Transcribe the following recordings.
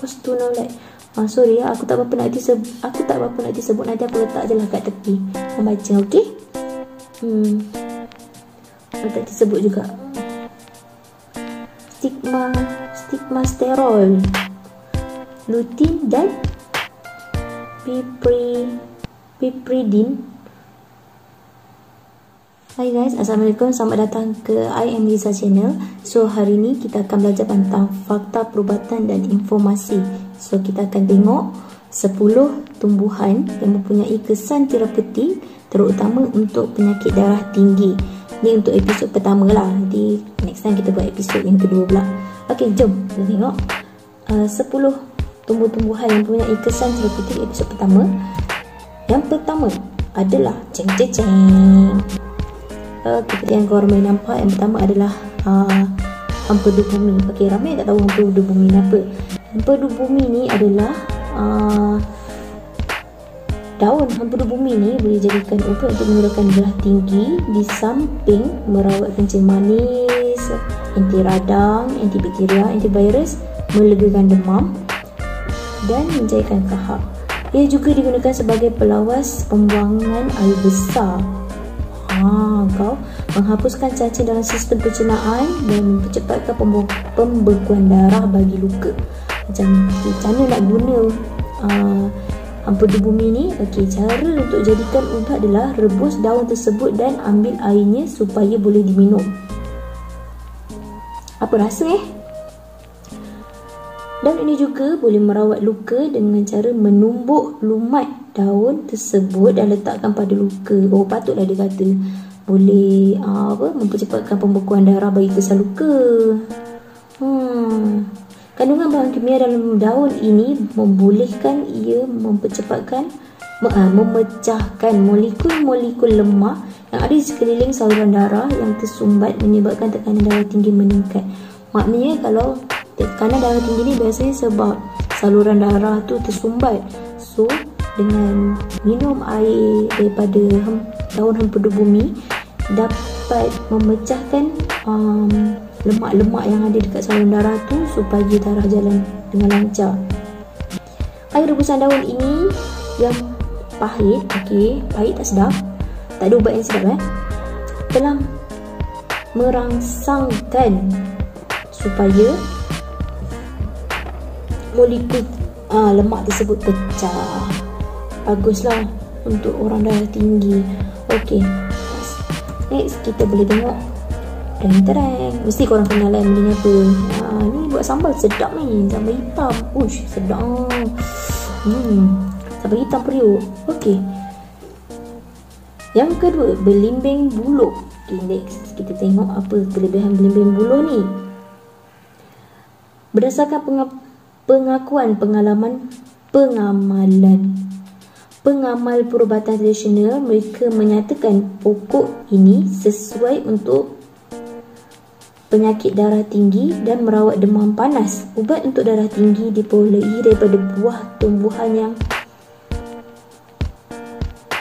cause to know like sorry aku tak berapa nak disebut, nanti aku letak je lah kat tepi membaca, okey? Aku tak disebut juga. Stigmasterol, lutein dan piperidine. Hai guys, Assalamualaikum, selamat datang ke I Am Liza Channel. So hari ni kita akan belajar tentang fakta perubatan dan informasi. So kita akan tengok 10 tumbuhan yang mempunyai kesan terapeutik, terutama untuk penyakit darah tinggi. Ni untuk episod pertama lah, nanti next time kita buat episod yang kedua pula. Ok, jom kita tengok 10 tumbuh-tumbuhan yang mempunyai kesan terapeutik episod pertama. Yang pertama adalah seperti yang korang boleh nampak, yang pertama adalah empedu bumi. Ok, ramai tak tahu empedu bumi ni apa. Empedu bumi ni adalah daun empedu bumi ni boleh jadikan ubat untuk mengurangkan darah tinggi, di samping merawat kencing manis, anti radang, antibakteria, antivirus, melegakan demam dan menjahitkan kahak. Ia juga digunakan sebagai pelawas pembuangan air besar. Kau menghapuskan cacing dalam sistem pencernaan dan mempercepatkan pembekuan darah bagi luka. Macam mana nak guna empedu bumi ni? Okey, cara untuk jadikan ubat adalah rebus daun tersebut dan ambil airnya supaya boleh diminum. Apa rasa Dan ini juga boleh merawat luka dengan cara menumbuk lumat daun tersebut dan letakkan pada luka. Patutlah dia kata boleh mempercepatkan pembekuan darah bagi kesal luka. Kandungan bahan kimia dalam daun ini membolehkan ia mempercepatkan memecahkan molekul-molekul lemak yang ada di sekeliling saluran darah yang tersumbat, menyebabkan tekanan darah tinggi meningkat. Maknanya kalau tekanan darah tinggi ni biasanya sebab saluran darah tu tersumbat. So dengan minum air daripada daun empedu bumi dapat memecahkan lemak-lemak yang ada dekat saluran darah tu supaya darah jalan dengan lancar. Air rebusan daun ini yang pahit, pahit tak sedap, tak ada ubat yang sedap telah merangsangkan supaya molekul lemak tersebut pecah. Baguslah untuk orang darah tinggi. Ok, next kita boleh tengok terang. Mesti korang kenal lah benda ni apa. Ni buat sambal sedap ni, sambal hitam. Ush, sedap. Sambal hitam periuk. Ok, yang kedua, belimbing buluh. Ok, next kita tengok apa kelebihan belimbing buluh ni. Berdasarkan pengakuan pengamal perubatan tradisional, mereka menyatakan pokok ini sesuai untuk penyakit darah tinggi dan merawat demam panas. Ubat untuk darah tinggi diperolehi daripada buah tumbuhan yang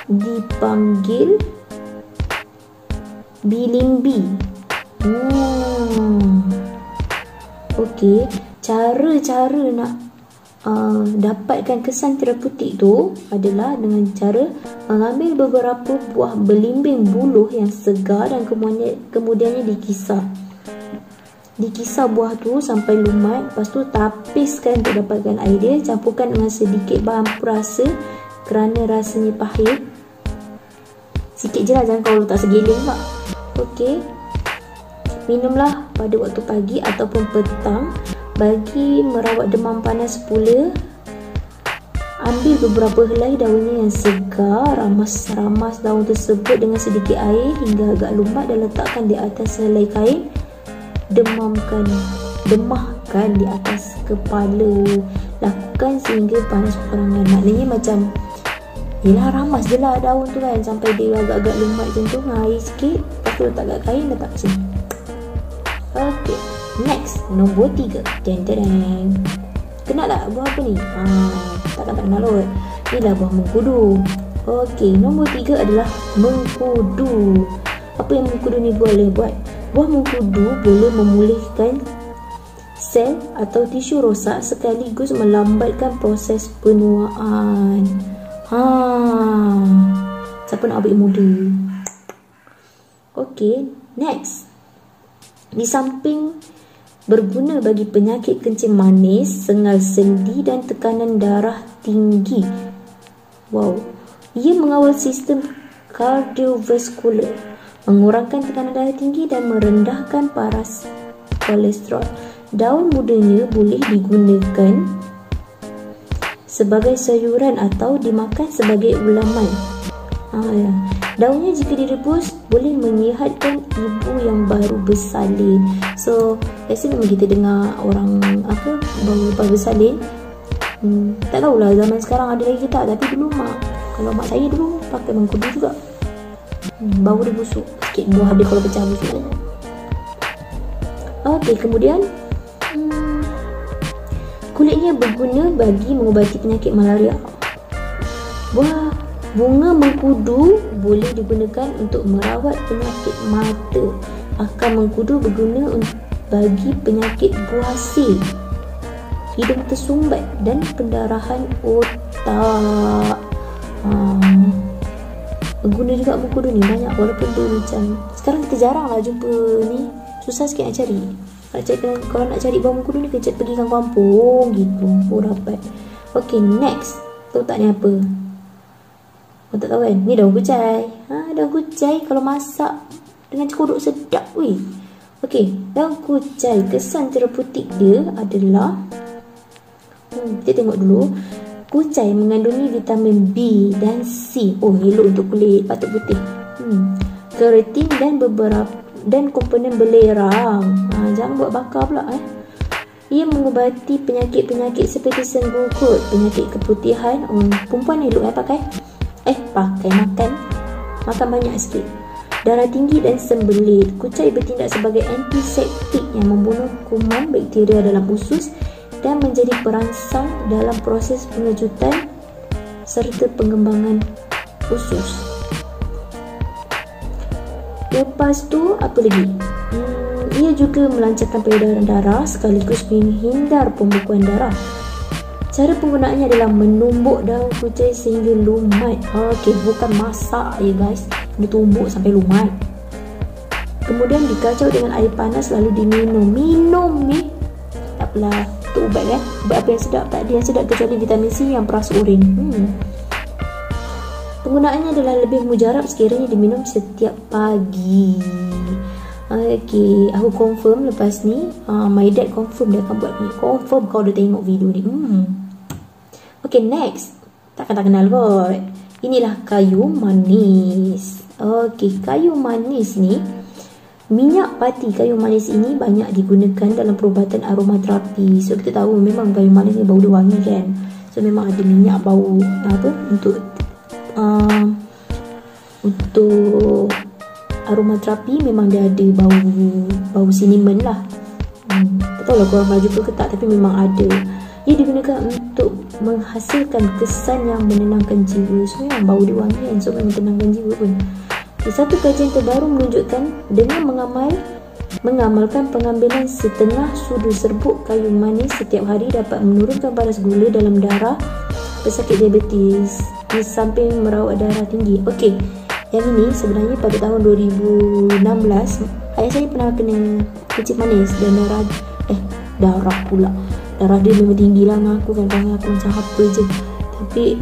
dipanggil bilimbi. Okey, cara nak dapatkan kesan terapeutik tu adalah dengan cara mengambil beberapa buah belimbing buluh yang segar dan kemudiannya dikisar buah tu sampai lumat. Lepas tu tapiskan untuk dapatkan air dia, campurkan dengan sedikit bahan perasa kerana rasanya pahit. Sikit je lah, jangan kau letak segiling tak. Okey, minumlah pada waktu pagi ataupun petang. Bagi merawat demam panas pula, ambil beberapa helai daunnya yang segar, ramas daun tersebut dengan sedikit air hingga agak lumat dan letakkan di atas helai kain. Demahkan di atas kepala. Lakukan sehingga panas perangan. Maknanya macam ramas je lah daun tu kan sampai dia agak-agak lumat macam tu, dengan air sikit. Lepas tu letak kat kain, letak macam ni. Ok, next, nombor 3. Kenal tak buah apa ni? Tak kenal kot. Ni lah buah mengkudu. Ok, nombor 3 adalah mengkudu. Apa yang mengkudu ni boleh buat? Buah mengkudu boleh memulihkan sel atau tisu rosak sekaligus melambatkan proses penuaan. Siapa nak ambil muda? Okey, next. Di samping berguna bagi penyakit kencing manis, sengal sendi dan tekanan darah tinggi. Wow. Ia mengawal sistem kardiovaskular, mengurangkan tekanan darah tinggi dan merendahkan paras kolesterol. Daun mudanya boleh digunakan sebagai sayuran atau dimakan sebagai ulaman. Daunnya jika direbus boleh menyihatkan ibu yang baru bersalin. So, biasa memang kita dengar orang baru lepas bersalin. Tak tahulah zaman sekarang ada lagi tak, tapi dulu kalau mak saya dulu pakai mengkudu juga. Bau dia busuk sikit, buah dia kalau pecah busuk. Okey, kemudian kulitnya berguna bagi mengubati penyakit malaria. Bunga mengkudu boleh digunakan untuk merawat penyakit mata. Akar mengkudu berguna bagi penyakit buasir, hidung tersumbat dan pendarahan otak. Berguna juga mengkudu ni banyak, walaupun dia macam sekarang kita jarang lah jumpa ni, susah sikit nak cari. Kalau nak cari bawang mengkudu ni kejap pergi kampung gitu baru dapat. Okay, next. Tahu tak ni apa? Kau tak tahu kan? Ni daun kucai. Daun kucai kalau masak dengan cekuduk sedap weh. Okay, daun kucai, kesan terapeutik dia adalah kita tengok dulu. Kucai mengandungi vitamin B dan C. Elok untuk kulit, patut putih. Keratin dan komponen belerang. Jangan buat bakar pula. Ia mengubati penyakit-penyakit seperti senggugut, penyakit keputihan. Perempuan elok pakai makan banyak sikit. Darah tinggi dan sembelit. Kucai bertindak sebagai antiseptik yang membunuh kuman bakteria dalam usus dan menjadi perangsang dalam proses pengejutan serta pengembangan usus. Lepas tu apa lagi? Ia juga melancarkan peredaran darah sekaligus menghindar pembekuan darah. Cara penggunaannya adalah menumbuk daun kucai sehingga lumat. Okey, bukan masak ya guys. Ditumbuk sampai lumat. Kemudian dikacau dengan air panas lalu diminum. Minum ni tak apalah, tu ubat kan. Ubat apa yang sedap? Tak ada yang sedap kecuali vitamin C yang peras urin. Penggunaannya adalah lebih mujarab sekiranya diminum setiap pagi. Okay, aku confirm lepas ni. My dad confirm dia akan buat ni. Confirm kau dah tengok video ni. Okay, next. Tak kenal kot. Inilah kayu manis. Okay, kayu manis ni, minyak pati kayu manis ini banyak digunakan dalam perubatan aromaterapi. So kita tahu memang kayu manis ni bau dia wangi kan. So memang ada minyak bau untuk aromaterapi memang dia ada bau cinnamon lah. Tak tahu lah korang pernah jumpa ke tak, tapi memang ada. Ia digunakan untuk menghasilkan kesan yang menenangkan jiwa. So memang bau dia wangi kan, so memang menenangkan jiwa pun. Satu kajian terbaru menunjukkan dengan mengamalkan pengambilan setengah sudu serbuk kayu manis setiap hari dapat menurunkan baras gula dalam darah pesakit diabetes di samping merawat darah tinggi. Okey, yang ini sebenarnya pada tahun 2016 ayah saya pernah kena kencing manis dan darah dia memang tinggi lah dengan aku kan, tangan aku macam apa je. Tapi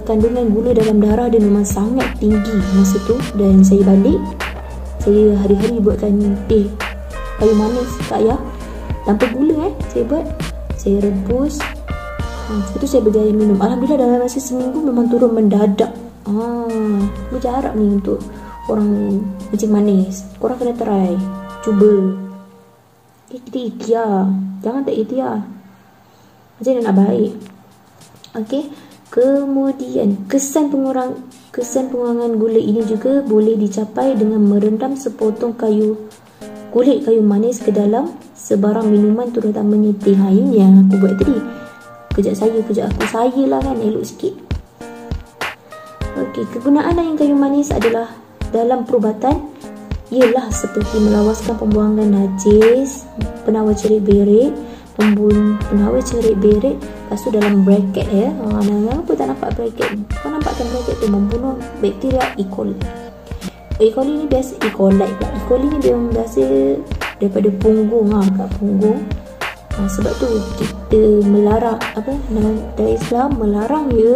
kandungan gula dalam darah dia memang sangat tinggi masa tu. Dan saya balik, saya hari-hari buatkan teh kayu manis kat ayah tanpa gula saya buat, saya rebus. Lepas tu saya bagi air minum. Alhamdulillah dalam masa seminggu memang turun mendadak. Berjarak ni untuk orang kencing manis. Korang kena try, cuba. Kita ikhtiar, jangan tak ikhtiar. Macam mana nak baik. Okay, kemudian kesan pengurangan gula ini juga boleh dicapai dengan merendam sepotong kulit kayu manis ke dalam sebarang minuman, terutamanya teh. Ini yang aku buat tadi. Kejap aku saya lah kan, elok sikit. Okey, kegunaan lain kayu manis adalah dalam perubatan. ialah seperti melawaskan pembuangan najis, penawar cerit berik, penawar cerit berik. Lepas tu dalam bracket ya. Apa tak nampak bracket? Kau nampakkan bracket tu, membunuh bakteria E. coli. E. coli ni biasa E. coli pula. E. coli ni biasa daripada punggung kat punggung. Sebab tu kita melarang dari Islam melarang ya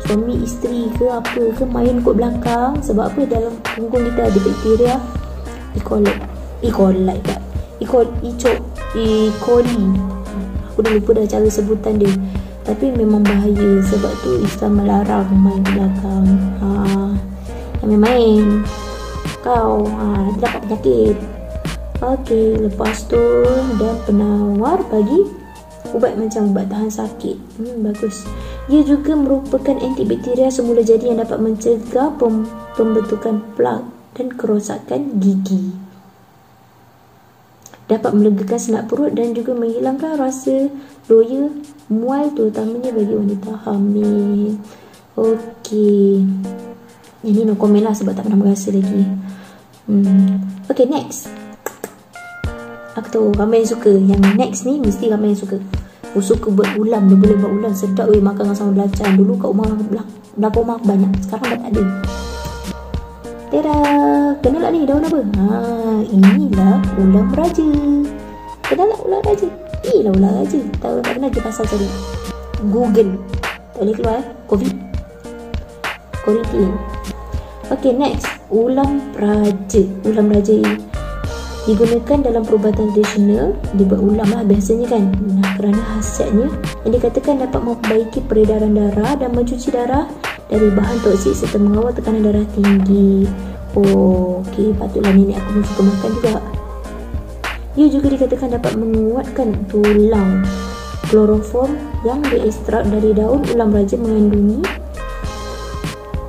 suami isteri ke apa ke main kot belakang. Sebab apa? Dalam punggung kita ada bakteria E. coli. E. coli pula. E. coli. Aku dah lupa dah cara sebutan dia, tapi memang bahaya. Sebab tu Islam melarang main ke belakang. Jangan main, kau dapat penyakit. Okey, lepas tu dan penawar bagi ubat macam ubat tahan sakit. Bagus. Ia juga merupakan antibakteria semula jadi yang dapat mencegah pembentukan plak dan kerosakan gigi. Dapat melegakan senak perut dan juga menghilangkan rasa loya mual, terutamanya bagi wanita hamil. Okey, ini no comment lah sebab tak pernah merasa lagi. Okey, next. Aku tahu ramai yang suka. Yang next ni mesti ramai yang suka. Aku suka buat ulam. Dia boleh buat ulam sedap makan dengan sambal belacan. Dulu kat rumah belakang rumah banyak, sekarang dah tak ada. Tada, kenal tak ni daun apa? Inilah ulam raja. Kenal tak ulam raja? Inilah ulam raja. Tahu tak kenal je pasal cari Google. Tak boleh keluar COVID quarantine. Okay, next. Ulam raja. Ulam raja digunakan dalam perubatan tradisional. Dibuat ulam lah biasanya kan. Kerana khasiatnya yang dikatakan dapat memperbaiki peredaran darah dan mencuci darah dari bahan toksik serta mengawal tekanan darah tinggi. Okey, patutlah nenek aku pun suka makan juga. Ia juga dikatakan dapat menguatkan tulang. Kloroform yang diekstrak dari daun ulam raja mengandungi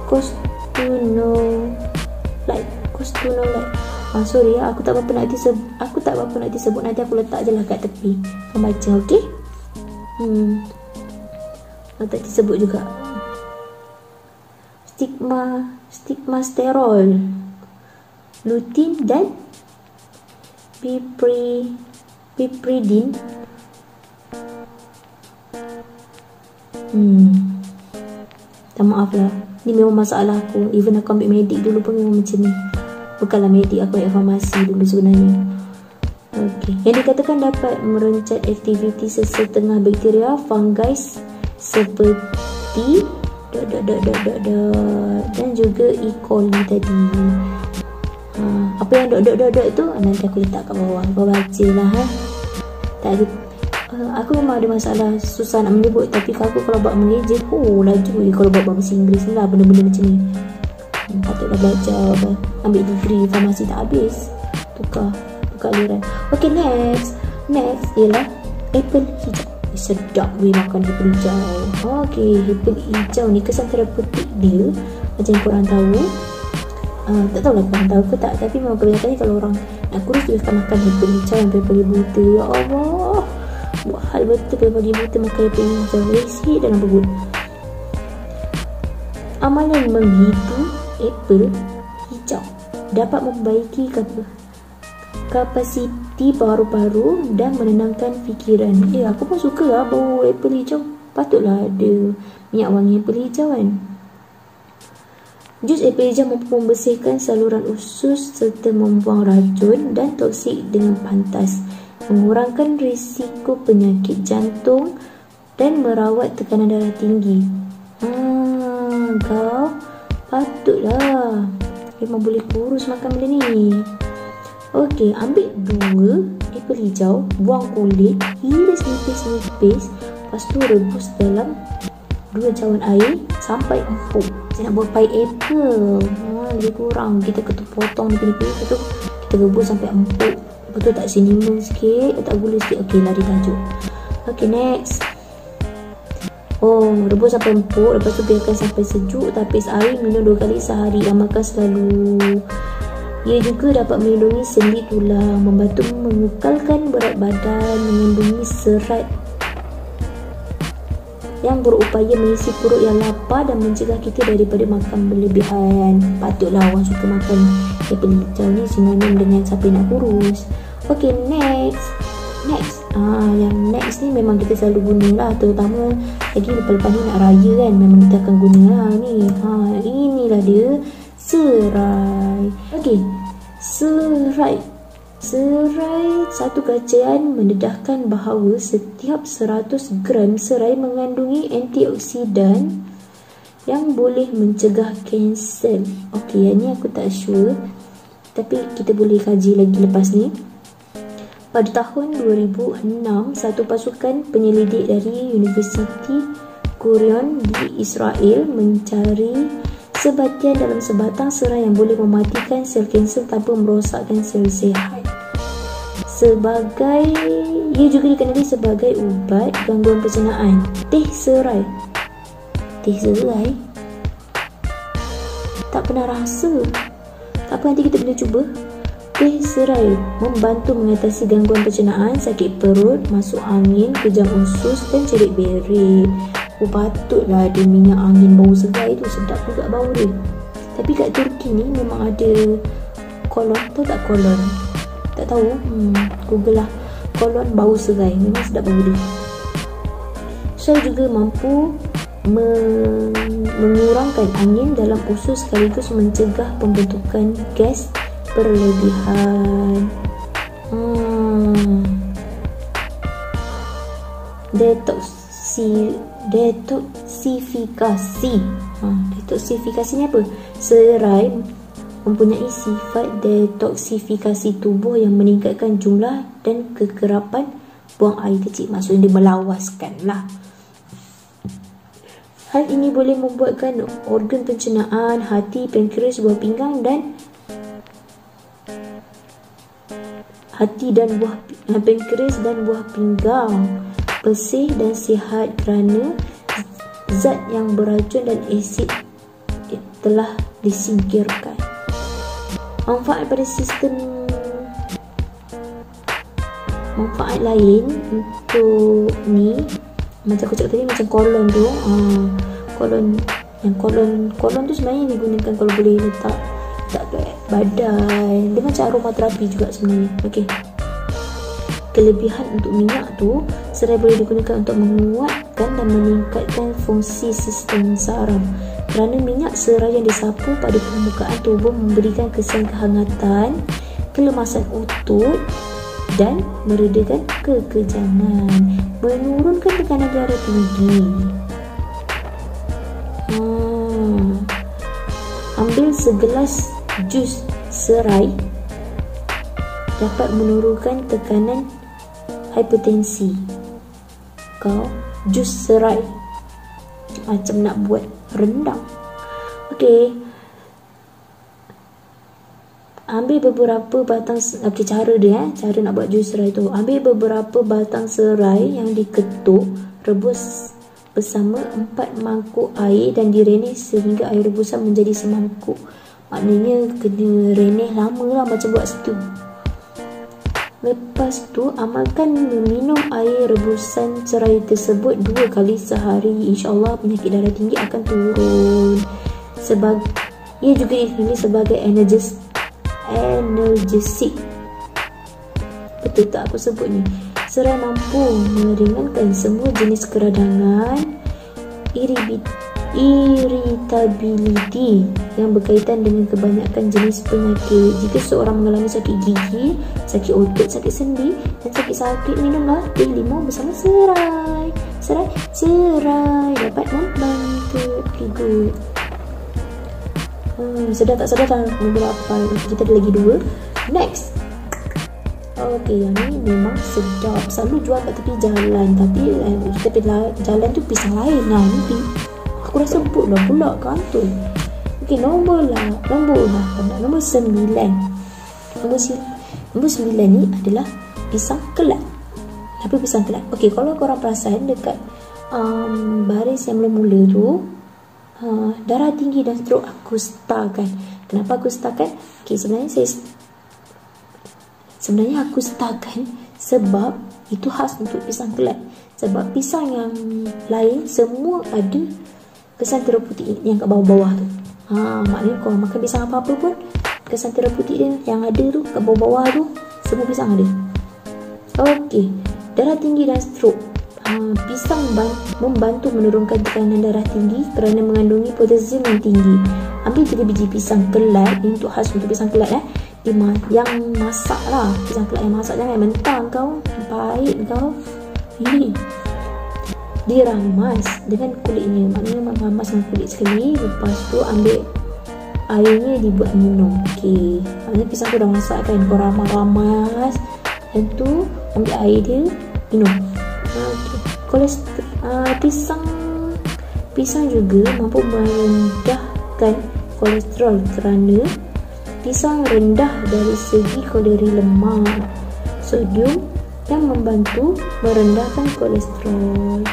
costunolide. Sorry ya, aku tak berapa nak disebut, nanti aku letak je lah kat tepi. Kau baca, okey? Aku tak disebut juga. Stigmasterol, lutein dan piperidine. Tak maaf lah, ni memang masalah aku. Even aku ambil medik dulu pun memang macam ni. Bukanlah medik, aku ambil farmasi dulu sebenarnya. Okay. Yang dikatakan dapat merencat aktiviti sesetengah bakteria, fungi seperti dan juga E. coli tadi. Apa yang tu nanti aku letak kat bawah. Kau baca lah Tak ada. Aku memang ada masalah susah nak menyebut, tapi aku kalau buat mengeja laju je kalau buat bahasa Inggeris ni lah, benda-benda macam ni. Patutlah belajar, ambil degree farmasi tak habis. Tukar aliran. Okay, next ialah apple hijau. Sedap makan apple hijau. Okay, apple hijau ni kesan terapeutik dia macam yang korang tahu. Tak tahulah korang tahu ke tak, tapi memang kebanyakan kalau orang nak kurus dia akan makan apple hijau yang pagi buta. Ya Allah, buat hal betul pagi buta makan apple hijau. Isi dalam perut. Amalan menghidu apple hijau dapat memperbaiki kapasiti paru-paru dan menenangkan fikiran. Aku pun suka lah bau apple hijau. Patutlah ada minyak wangi apple hijau kan. Jus apple hijau mampu membersihkan saluran usus serta membuang racun dan toksik dengan pantas, mengurangkan risiko penyakit jantung dan merawat tekanan darah tinggi. Kau patutlah memang boleh kurus makan benda ni. Okey, ambil 2 apple hijau, buang kulit, iris nipis-nipis, lepas tu rebus dalam 2 cawan air sampai empuk. Saya nak buat pie apple. Lebih kurang kita kena potong nipis-nipis, lepas tu kita rebus sampai empuk. Lepas tu tak cinnamon sikit, letak gula sikit. Okey, lari tajuk. Okey, next. Rebus sampai empuk, lepas tu biarkan sampai sejuk, tapis air, minum 2 kali sehari. Amalkan selalu. Ia juga dapat melindungi sendi tulang, membantu mengekalkan berat badan, mengandungi serat yang berupaya mengisi perut yang lapar dan mencegah kita daripada makan berlebihan. Patutlah orang suka makan apple hijau ni sinonim dengan siapa nak kurus. Okay, next. Yang next ni memang kita selalu guna lah, terutama lagi lepas ni nak raya kan, memang kita akan guna lah ni. Inilah dia, serai. Okay, serai. Satu kajian mendedahkan bahawa setiap 100 gram serai mengandungi antioksidan yang boleh mencegah kanser. Okey, yang ni aku tak sure, tapi kita boleh kaji lagi lepas ni. Pada tahun 2006, satu pasukan penyelidik dari Universiti Kurion di Israel mencari sebatian dalam sebatang serai yang boleh mematikan sel kanser tanpa merosakkan sel sihat. Ia juga dikenali sebagai ubat gangguan pencernaan. Teh serai. Tak pernah rasa. Tak apa, nanti kita boleh cuba. Teh serai membantu mengatasi gangguan pencernaan, sakit perut, masuk angin, kejang usus dan cerit berik. Patutlah ada minyak angin bau serai tu, sedap juga bau dia. Tapi kat Turki ni memang ada kolon, tahu tak kolon? Tak tahu? Google lah, kolon bau serai, memang sedap bau dia. Serai juga mampu mengurangkan angin dalam usus sekaligus mencegah pembentukan gas berlebihan. Detoksifikasi ni apa? Serai mempunyai sifat detoksifikasi tubuh yang meningkatkan jumlah dan kekerapan buang air kecil. Maksudnya dia melawaskan lah. Hal ini boleh membuatkan organ pencernaan, hati, pankreas, buah pinggang dan pankreas dan buah pinggang bersih dan sihat kerana zat yang beracun dan asid telah disingkirkan. Manfaat lain untuk ni, macam aku cakap tadi, macam kolon tu. Kolon tu sebenarnya digunakan kalau boleh letak kat badan. Dia macam aromaterapi juga sebenarnya. Okey. Kelebihan untuk minyak tu, serai boleh digunakan untuk menguatkan dan meningkatkan fungsi sistem saraf. Kerana minyak serai yang disapu pada permukaan tubuh memberikan kesan kehangatan, kelemasan otot dan meredakan kekejangan, menurunkan tekanan darah tinggi. Ambil segelas jus serai dapat menurunkan tekanan hipertensi. Jus serai macam nak buat rendang. Okey, ambil beberapa batang. Okey, cara dia, cara nak buat jus serai tu, ambil beberapa batang serai yang diketuk, rebus bersama 4 mangkuk air dan direnih sehingga air rebusan menjadi semangkuk. Maknanya kena renih lama lah, macam buat stew. Lepas tu amalkan meminum air rebusan serai tersebut 2 kali sehari. InsyaAllah penyakit darah tinggi akan turun. Ia juga dikenali sebagai analgesic. Betul tak aku sebut ni? Serai mampu meringankan semua jenis keradangan, irritability yang berkaitan dengan kebanyakan jenis penyakit. Jika seorang mengalami sakit gigi, sakit otot, sakit sendi dan sakit-sakit, minumlah teh limau bersama serai. Serai dapat membantu. Okay, good. Sedar tak sedar dah beberapa. Kita ada lagi 2. Next. Okey, yang ni memang sedap. Selalu jual kat tepi jalan, tapi tepi jalan tu pisang lain lah nanti. Aku rasa sebut lah pula kantor. Okey, nombor 9. Nombor 9 ni adalah pisang kelat. Apa pisang kelat? Okey, kalau korang perasan dekat baris yang mula-mula tu, darah tinggi dan strok aku starkan. Kenapa aku starkan? Okey, sebenarnya aku starkan sebab itu khas untuk pisang kelat. Sebab pisang yang lain semua ada kesantera putih yang kat bawah-bawah tu. Maknanya kau makan pisang apa-apa pun, kesantera putih dia yang ada tu kat bawah-bawah tu, semua pisang ada. Okey, darah tinggi dan strok. Pisang membantu menurunkan tekanan darah tinggi kerana mengandungi potasium yang tinggi. Ambil 3 biji pisang kelat, ini untuk khas untuk pisang kelat yang masak lah. Pisang kelat yang masak, jangan mentah kau, pahit kau. Ini diramas dengan kulitnya, maknanya meramas dengan kulit sekali. Lepas tu ambil airnya dibuat minum. Okey, maknanya pisang tu dah masak kan, kau ramas. Dan tu ambil air dia, minum. Pisang juga mampu merendahkan kolesterol kerana pisang rendah dari segi kalori lemak, sodium yang membantu merendahkan kolesterol.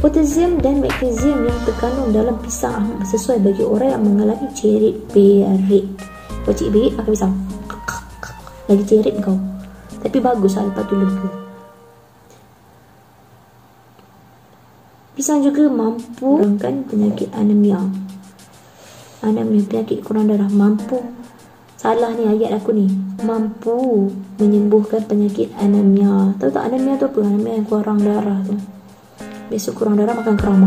Potasium dan magnesium yang terkandung dalam pisang sesuai bagi orang yang mengalami cerit berit. Kau cerit berit makan pisang, lagi cerit kau, tapi bagus lah, lepas tu lega. Pisang juga mampu menurunkan penyakit anemia, penyakit kurang darah. Salah ni ayat aku ni, mampu menyembuhkan penyakit anemia. Tahu tak anemia tu apa? Anemia yang kurang darah tu. Biasa kurang darah makan kerang.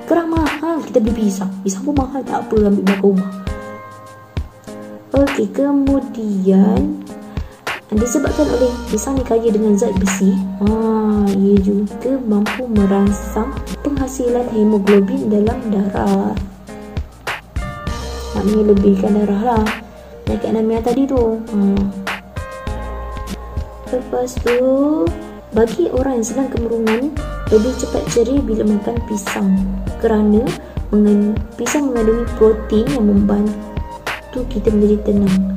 Kerang mahal, kita beli pisang pun mahal, tak apa, ambil balik rumah. Okey, kemudian disebabkan oleh pisang ni kaya dengan zat besi, ia juga mampu merangsang penghasilan hemoglobin dalam darah. Maknanya lebihkan darah lah, penyakit anemia tadi tu. Lepas tu, bagi orang yang sedang kemurungan, lebih cepat ceria bila makan pisang kerana pisang mengandungi protein yang membantu kita menjadi tenang.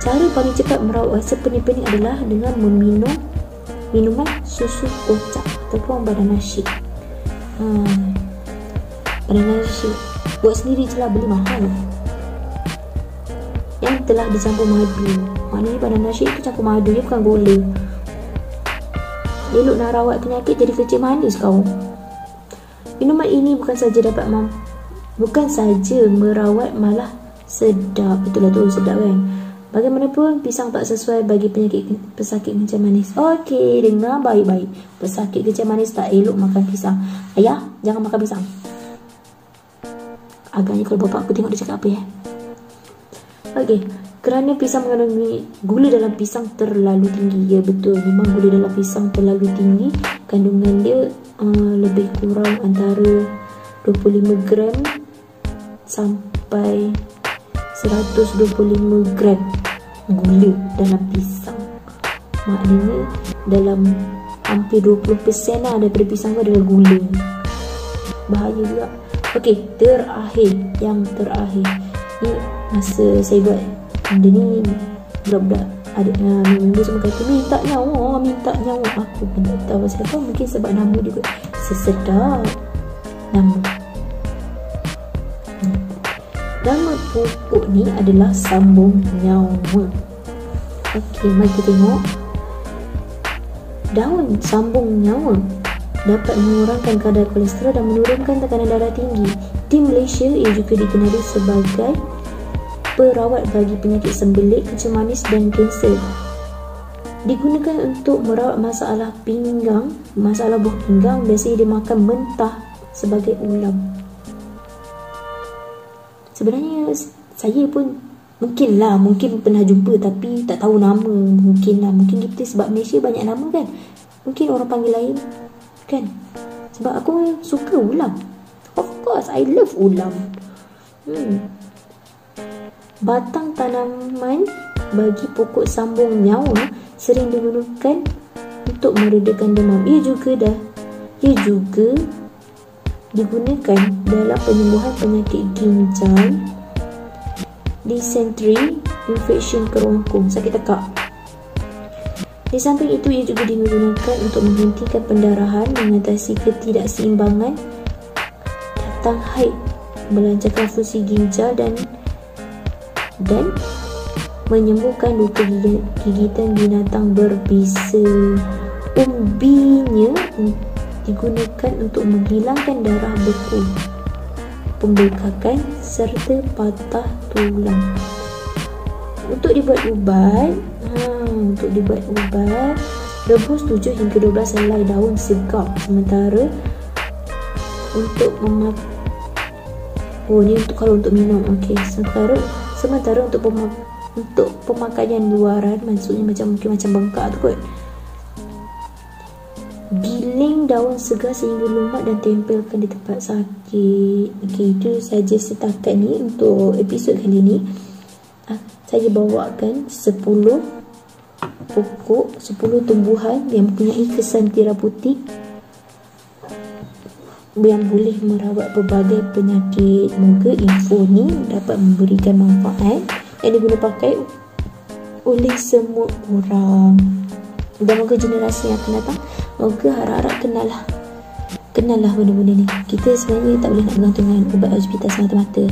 Cara paling cepat merawat rasa pening-pening adalah dengan meminum minuman susu kocak ataupun banana shake. Banana shake buat sendiri je lah, beli mahal, yang telah dicampur madu. Maknanya banana shake tu campur madu, dia bukan gula. Elok nak rawat penyakit jadi kecil manis kau. Minuman ini bukan saja merawat, malah sedap. Betul lah tu, sedap kan. Bagaimanapun, pisang tak sesuai bagi pesakit kencing manis. Okey, dengar baik-baik. Pesakit kencing manis tak elok makan pisang. Ayah, jangan makan pisang. Agaknya kalau bapak aku tengok dia cakap apa ya. Okey, kerana pisang mengandungi gula dalam pisang terlalu tinggi. Ya betul, memang gula dalam pisang terlalu tinggi. Kandungan dia lebih kurang antara 25 gram sampai 125 gram gula dalam pisang. Maknanya dalam hampir 20% lah daripada pisang tu adalah gula. Bahaya juga. Okey, yang terakhir ni, masa saya buat benda ni, budak-budak ada member semua kata minta nyawa. Aku pun tak tahu siapa, mungkin sebab nama dia kot sesedap nama. Nama pokok ni adalah sambung nyawa. Okey, mari kita tengok. Daun sambung nyawa dapat mengurangkan kadar kolesterol dan menurunkan tekanan darah tinggi. Di Malaysia, ia juga dikenali sebagai perawat bagi penyakit sembelit, kencing manis dan kanser. Digunakan untuk merawat masalah buah pinggang. Biasanya dimakan mentah sebagai ulam. Sebenarnya saya pun mungkin pernah jumpa tapi tak tahu nama. Mungkin kita sebab Malaysia banyak nama kan, mungkin orang panggil lain kan. Sebab aku suka ulam. Of course, I love ulam. Batang tanaman bagi pokok sambung nyawa sering digunakan untuk meredakan demam. Ia juga digunakan dalam penyembuhan penyakit ginjal, dysentery, infeksi kerongkong, sakit tekak. Di samping itu, ia juga digunakan untuk menghentikan pendarahan, mengatasi ketidakseimbangan, datang haid, melancarkan fungsi ginjal dan menyembuhkan luka gigitan binatang berbisa. Umbinya digunakan untuk menghilangkan darah beku, pembekakan serta patah tulang. Untuk dibuat ubat, rebus 7 hingga 12 helai daun segar. Sementara untuk ni kalau untuk minum. Okey, sementara untuk pemakaian luaran, maksudnya mungkin macam bengkak tu kot. Giling daun segar sehingga lumat dan tempelkan di tempat sakit. Okey, itu saja setakat ni untuk episod kali ni. Saya bawakan 10 pokok, 10 tumbuhan yang mempunyai kesan tiara putih yang boleh merawat berbagai penyakit. Moga info ni dapat memberikan manfaat yang diguna pakai oleh semua orang, dan moga generasi yang akan datang, moga harap-harap kenal lah benda-benda ni. Kita sebenarnya tak boleh nak bergantung dengan ubat hospital semata-mata.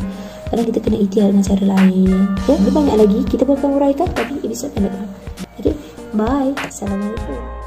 Kadang kita kena ikhtiar dengan cara lain. Ada banyak lagi kita akan uraikan, tapi episod akan datang. Okay, bye. Assalamualaikum.